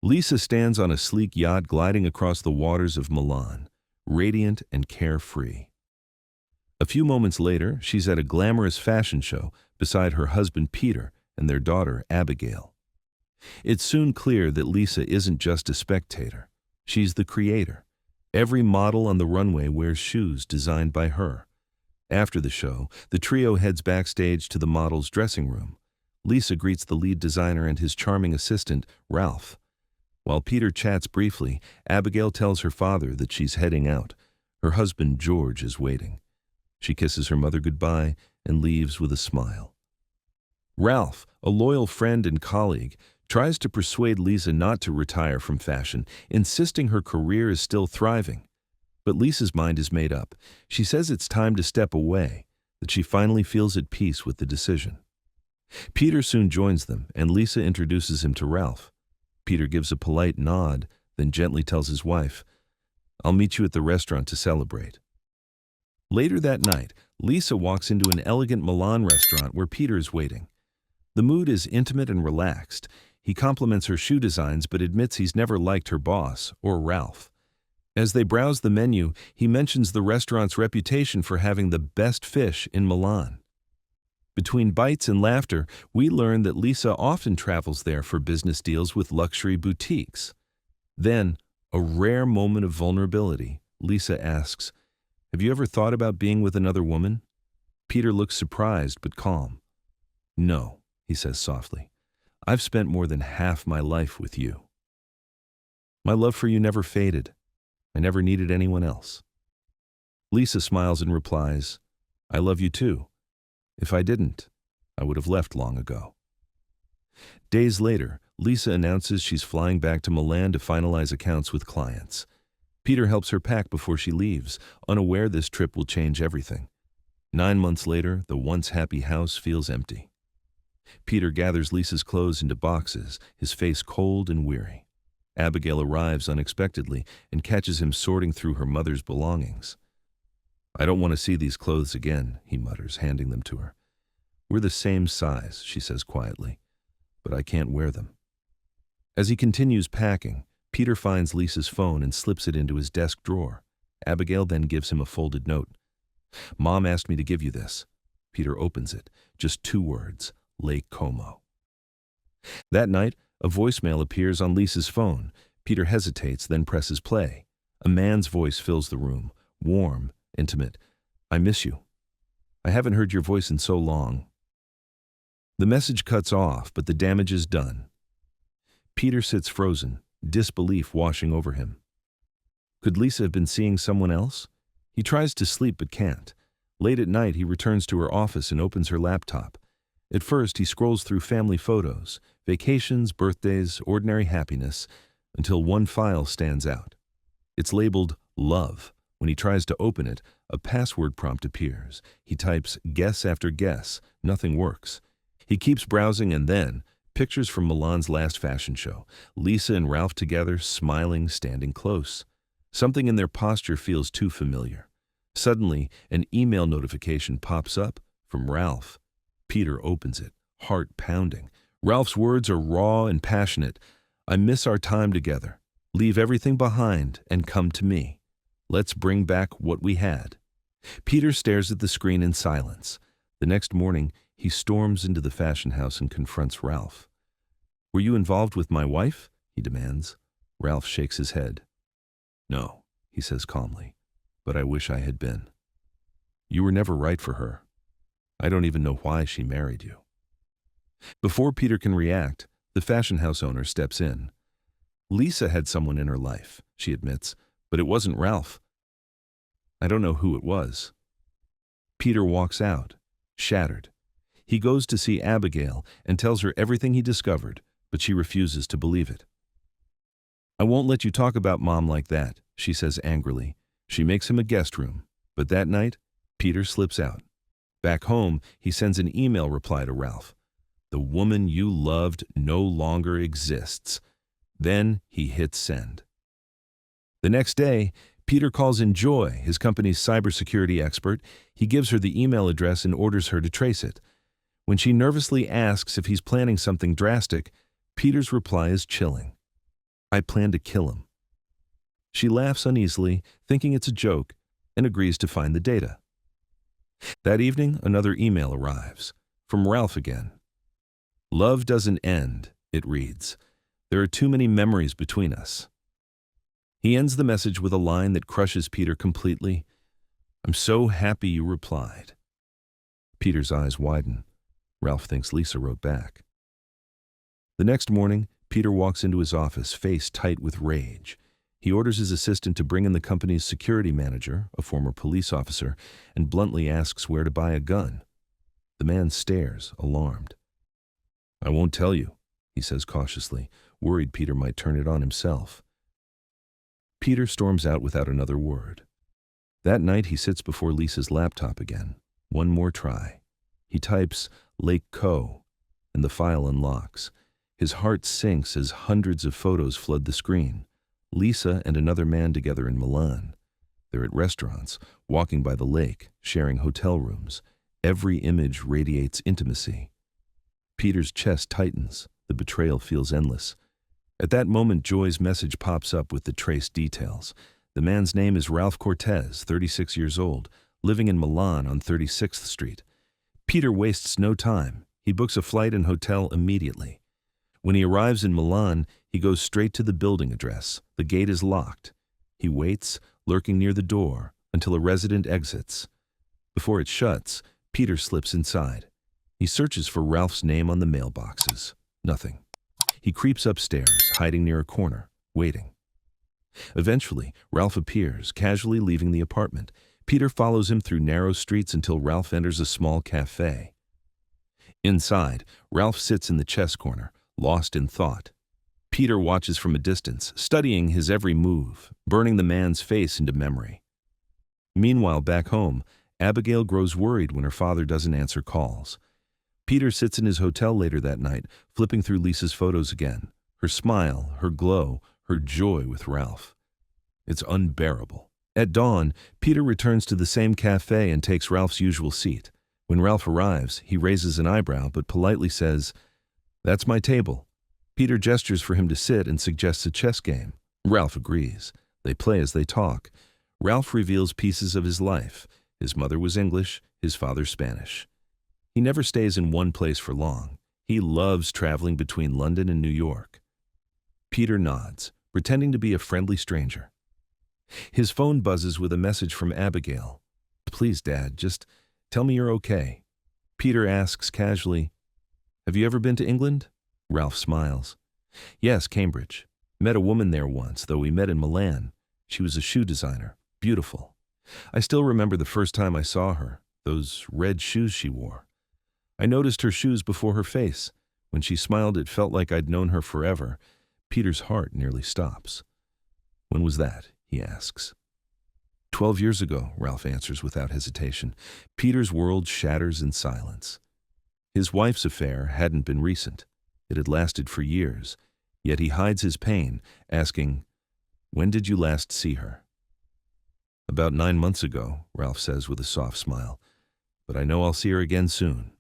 Lisa stands on a sleek yacht gliding across the waters of Milan, radiant and carefree. A few moments later, she's at a glamorous fashion show beside her husband Peter and their daughter Abigail. It's soon clear that Lisa isn't just a spectator. She's the creator. Every model on the runway wears shoes designed by her. After the show, the trio heads backstage to the model's dressing room. Lisa greets the lead designer and his charming assistant, Ralph. While Peter chats briefly, Abigail tells her father that she's heading out. Her husband, George, is waiting. She kisses her mother goodbye and leaves with a smile. Ralph, a loyal friend and colleague, tries to persuade Lisa not to retire from fashion, insisting her career is still thriving. But Lisa's mind is made up. She says it's time to step away, that she finally feels at peace with the decision. Peter soon joins them, and Lisa introduces him to Ralph. Peter gives a polite nod, then gently tells his wife, "I'll meet you at the restaurant to celebrate." Later that night, Lisa walks into an elegant Milan restaurant where Peter is waiting. The mood is intimate and relaxed. He compliments her shoe designs but admits he's never liked her boss, or Ralph. As they browse the menu, he mentions the restaurant's reputation for having the best fish in Milan. Between bites and laughter, we learn that Lisa often travels there for business deals with luxury boutiques. Then, a rare moment of vulnerability, Lisa asks, "Have you ever thought about being with another woman?" Peter looks surprised but calm. "No," he says softly. "I've spent more than half my life with you. My love for you never faded. I never needed anyone else." Lisa smiles and replies, "I love you too. If I didn't, I would have left long ago." Days later, Lisa announces she's flying back to Milan to finalize accounts with clients. Peter helps her pack before she leaves, unaware this trip will change everything. 9 months later, the once happy house feels empty. Peter gathers Lisa's clothes into boxes, his face cold and weary. Abigail arrives unexpectedly and catches him sorting through her mother's belongings. "I don't want to see these clothes again," he mutters, handing them to her. "We're the same size," she says quietly, "but I can't wear them." As he continues packing, Peter finds Lisa's phone and slips it into his desk drawer. Abigail then gives him a folded note. "Mom asked me to give you this." Peter opens it. Just 2 words, Lake Como. That night, a voicemail appears on Lisa's phone. Peter hesitates, then presses play. A man's voice fills the room, warm, intimate. "I miss you. I haven't heard your voice in so long." The message cuts off, but the damage is done. Peter sits frozen, disbelief washing over him. Could Lisa have been seeing someone else? He tries to sleep but can't. Late at night, he returns to her office and opens her laptop. At first, he scrolls through family photos, vacations, birthdays, ordinary happiness, until one file stands out. It's labeled Love. When he tries to open it, a password prompt appears. He types guess after guess. Nothing works. He keeps browsing and then, pictures from Milan's last fashion show. Lisa and Ralph together, smiling, standing close. Something in their posture feels too familiar. Suddenly, an email notification pops up from Ralph. Peter opens it, heart pounding. Ralph's words are raw and passionate. "I miss our time together. Leave everything behind and come to me. Let's bring back what we had." Peter stares at the screen in silence. The next morning, he storms into the fashion house and confronts Ralph. "Were you involved with my wife?" he demands. Ralph shakes his head. "No," he says calmly, "but I wish I had been. You were never right for her. I don't even know why she married you." Before Peter can react, the fashion house owner steps in. "Lisa had someone in her life," she admits, "but it wasn't Ralph. I don't know who it was." Peter walks out, shattered. He goes to see Abigail and tells her everything he discovered, but she refuses to believe it. "I won't let you talk about Mom like that," she says angrily. She makes him a guest room, but that night, Peter slips out. Back home, he sends an email reply to Ralph. "The woman you loved no longer exists." Then he hits send. The next day, Peter calls in Joy, his company's cybersecurity expert. He gives her the email address and orders her to trace it. When she nervously asks if he's planning something drastic, Peter's reply is chilling. I plan to kill him. She laughs uneasily, thinking it's a joke, and agrees to find the data. That evening, another email arrives, from Ralph again. Love doesn't end, it reads. There are too many memories between us. He ends the message with a line that crushes Peter completely. I'm so happy you replied. Peter's eyes widen. Ralph thinks Lisa wrote back. The next morning, Peter walks into his office, face tight with rage. He orders his assistant to bring in the company's security manager, a former police officer, and bluntly asks where to buy a gun. The man stares, alarmed. I won't tell you, he says cautiously, worried Peter might turn it on himself. Peter storms out without another word. That night he sits before Lisa's laptop again. One more try. He types Lake Co, and the file unlocks. His heart sinks as hundreds of photos flood the screen. Lisa and another man together in Milan. They're at restaurants, walking by the lake, sharing hotel rooms. Every image radiates intimacy. Peter's chest tightens. The betrayal feels endless. At that moment, Joy's message pops up with the traced details. The man's name is Ralph Cortez, 36 years old, living in Milan on 36th Street. Peter wastes no time. He books a flight and hotel immediately. When he arrives in Milan, he goes straight to the building address. The gate is locked. He waits, lurking near the door, until a resident exits. Before it shuts, Peter slips inside. He searches for Ralph's name on the mailboxes. Nothing. He creeps upstairs, hiding near a corner, waiting. Eventually, Ralph appears, casually leaving the apartment. Peter follows him through narrow streets until Ralph enters a small cafe. Inside, Ralph sits in the chess corner, lost in thought. Peter watches from a distance, studying his every move, burning the man's face into memory. Meanwhile, back home, Abigail grows worried when her father doesn't answer calls. Peter sits in his hotel later that night, flipping through Lisa's photos again. Her smile, her glow, her joy with Ralph. It's unbearable. At dawn, Peter returns to the same cafe and takes Ralph's usual seat. When Ralph arrives, he raises an eyebrow but politely says, "That's my table." Peter gestures for him to sit and suggests a chess game. Ralph agrees. They play as they talk. Ralph reveals pieces of his life. His mother was English, his father Spanish. He never stays in one place for long. He loves traveling between London and New York. Peter nods, pretending to be a friendly stranger. His phone buzzes with a message from Abigail. "Please, Dad, just tell me you're okay." Peter asks casually, "Have you ever been to England?" Ralph smiles. "Yes, Cambridge. Met a woman there once, though we met in Milan. She was a shoe designer. Beautiful. I still remember the first time I saw her, those red shoes she wore. I noticed her shoes before her face. When she smiled, it felt like I'd known her forever." Peter's heart nearly stops. "When was that?" he asks. 12 years ago, Ralph answers without hesitation. Peter's world shatters in silence. His wife's affair hadn't been recent. It had lasted for years. Yet he hides his pain, asking, "When did you last see her?" "About 9 months ago," Ralph says with a soft smile. "But I know I'll see her again soon."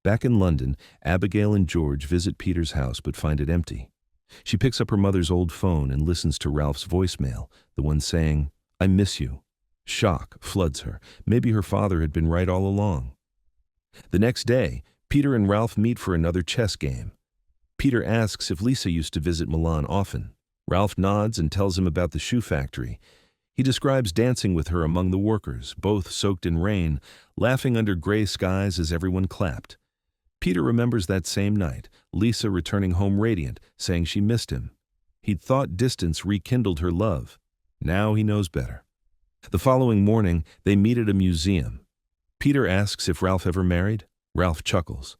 Back in London, Abigail and George visit Peter's house but find it empty. She picks up her mother's old phone and listens to Ralph's voicemail, the one saying, "I miss you." Shock floods her. Maybe her father had been right all along. The next day, Peter and Ralph meet for another chess game. Peter asks if Lisa used to visit Milan often. Ralph nods and tells him about the shoe factory. He describes dancing with her among the workers, both soaked in rain, laughing under gray skies as everyone clapped. Peter remembers that same night, Lisa returning home radiant, saying she missed him. He'd thought distance rekindled her love. Now he knows better. The following morning, they meet at a museum. Peter asks if Ralph ever married. Ralph chuckles.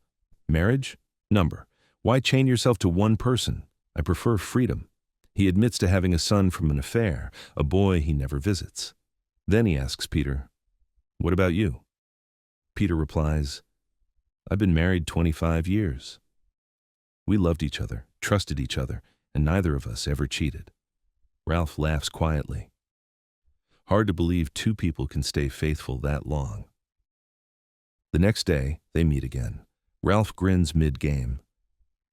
"Marriage? Number. Why chain yourself to one person? I prefer freedom." He admits to having a son from an affair, a boy he never visits. Then he asks Peter, "What about you?" Peter replies, "I've been married 25 years. We loved each other, trusted each other, and neither of us ever cheated." Ralph laughs quietly. Hard to believe two people can stay faithful that long. The next day, they meet again. Ralph grins mid-game.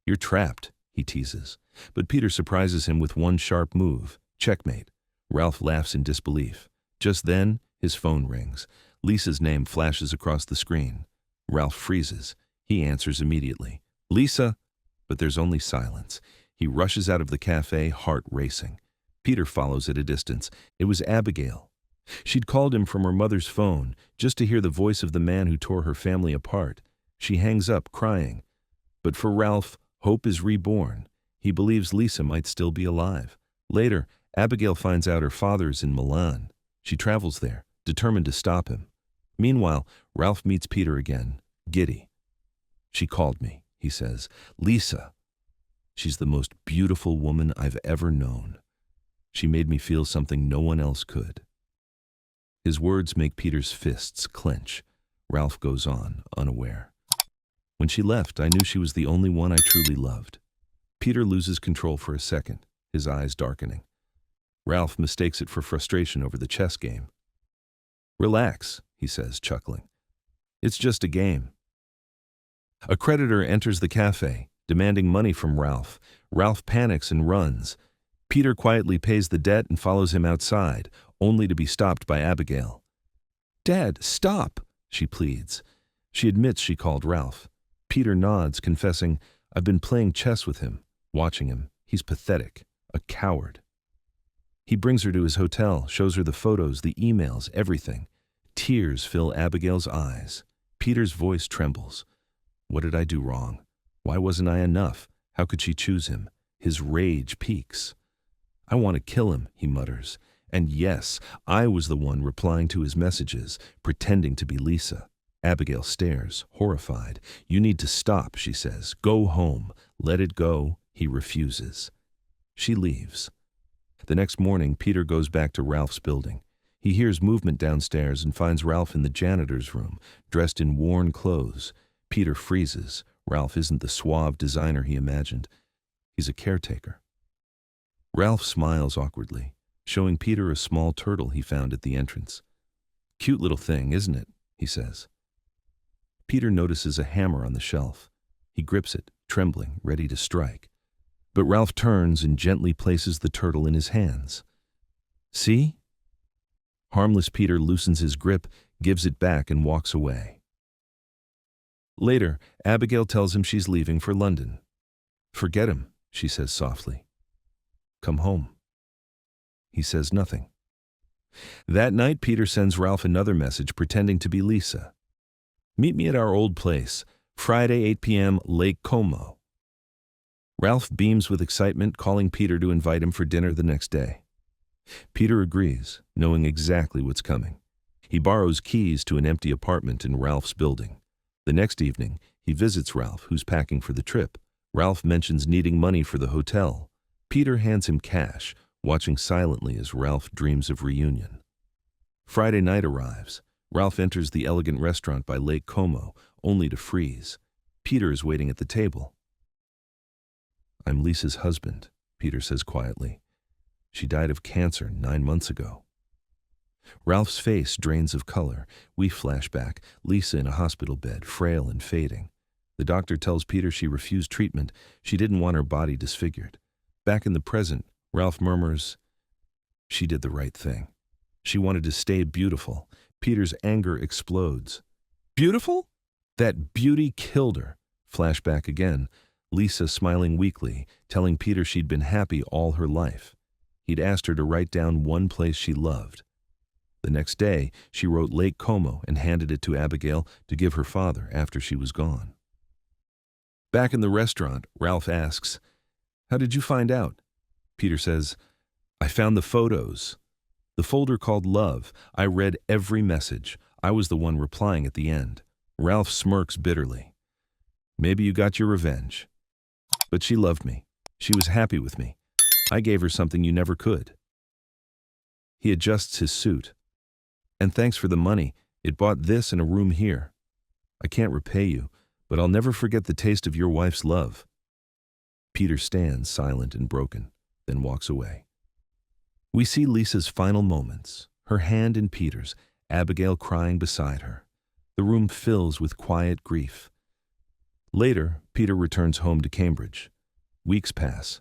"You're trapped," he teases. But Peter surprises him with one sharp move. Checkmate. Ralph laughs in disbelief. Just then, his phone rings. Lisa's name flashes across the screen. Ralph freezes. He answers immediately. "Lisa?" But there's only silence. He rushes out of the cafe, heart racing. Peter follows at a distance. It was Abigail. She'd called him from her mother's phone, just to hear the voice of the man who tore her family apart. She hangs up, crying. But for Ralph, hope is reborn. He believes Lisa might still be alive. Later, Abigail finds out her father's in Milan. She travels there, determined to stop him. Meanwhile, Ralph meets Peter again, giddy. "She called me," he says. "Lisa. She's the most beautiful woman I've ever known. She made me feel something no one else could." His words make Peter's fists clench. Ralph goes on, unaware. "When she left, I knew she was the only one I truly loved." Peter loses control for a second, his eyes darkening. Ralph mistakes it for frustration over the chess game. "Relax," he says, chuckling. "It's just a game." A creditor enters the cafe, demanding money from Ralph. Ralph panics and runs. Peter quietly pays the debt and follows him outside, only to be stopped by Abigail. "Dad, stop," she pleads. She admits she called Ralph. Peter nods, confessing, "I've been playing chess with him, watching him. He's pathetic, a coward." He brings her to his hotel, shows her the photos, the emails, everything. Tears fill Abigail's eyes. Peter's voice trembles. What did I do wrong? Why wasn't I enough? How could she choose him? His rage peaks. "I want to kill him," he mutters. And yes, I was the one replying to his messages, pretending to be Lisa. Abigail stares, horrified. "You need to stop," she says. "Go home. Let it go." He refuses. She leaves. The next morning, Peter goes back to Ralph's building. He hears movement downstairs and finds Ralph in the janitor's room, dressed in worn clothes. Peter freezes. Ralph isn't the suave designer he imagined. He's a caretaker. Ralph smiles awkwardly, showing Peter a small turtle he found at the entrance. "Cute little thing, isn't it?" he says. Peter notices a hammer on the shelf. He grips it, trembling, ready to strike. But Ralph turns and gently places the turtle in his hands. "See?" Harmless Peter loosens his grip, gives it back, and walks away. Later, Abigail tells him she's leaving for London. "Forget him," she says softly. "Come home." He says nothing. That night, Peter sends Ralph another message pretending to be Lisa. "Meet me at our old place, Friday 8 p.m., Lake Como." Ralph beams with excitement, calling Peter to invite him for dinner the next day. Peter agrees, knowing exactly what's coming. He borrows keys to an empty apartment in Ralph's building. The next evening, he visits Ralph, who's packing for the trip. Ralph mentions needing money for the hotel. Peter hands him cash, watching silently as Ralph dreams of reunion. Friday night arrives. Ralph enters the elegant restaurant by Lake Como, only to freeze. Peter is waiting at the table. "I'm Lisa's husband," Peter says quietly. "She died of cancer 9 months ago." Ralph's face drains of color. We flash back, Lisa in a hospital bed, frail and fading. The doctor tells Peter she refused treatment. She didn't want her body disfigured. Back in the present, Ralph murmurs, "She did the right thing. She wanted to stay beautiful." Peter's anger explodes. "Beautiful? That beauty killed her." Flashback again. Lisa smiling weakly, telling Peter she'd been happy all her life. He'd asked her to write down one place she loved. The next day, she wrote Lake Como and handed it to Abigail to give her father after she was gone. Back in the restaurant, Ralph asks, "How did you find out?" Peter says, "I found the photos. The folder called Love. I read every message. I was the one replying at the end." Ralph smirks bitterly. "Maybe you got your revenge. But she loved me. She was happy with me. I gave her something you never could." He adjusts his suit. "And thanks for the money. It bought this and a room here. I can't repay you, but I'll never forget the taste of your wife's love." Peter stands silent and broken, then walks away. We see Lisa's final moments, her hand in Peter's, Abigail crying beside her. The room fills with quiet grief. Later, Peter returns home to Cambridge. Weeks pass.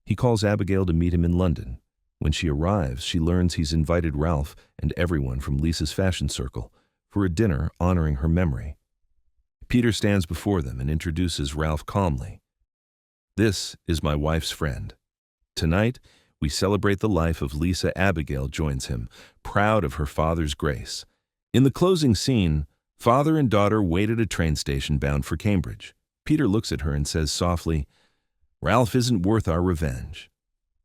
He calls Abigail to meet him in London. When she arrives, she learns he's invited Ralph and everyone from Lisa's fashion circle for a dinner honoring her memory. Peter stands before them and introduces Ralph calmly. "This is my wife's friend. Tonight, we celebrate the life of Lisa." Abigail joins him, proud of her father's grace. In the closing scene, father and daughter wait at a train station bound for Cambridge. Peter looks at her and says softly, "Ralph isn't worth our revenge."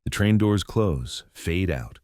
The train doors close, fade out.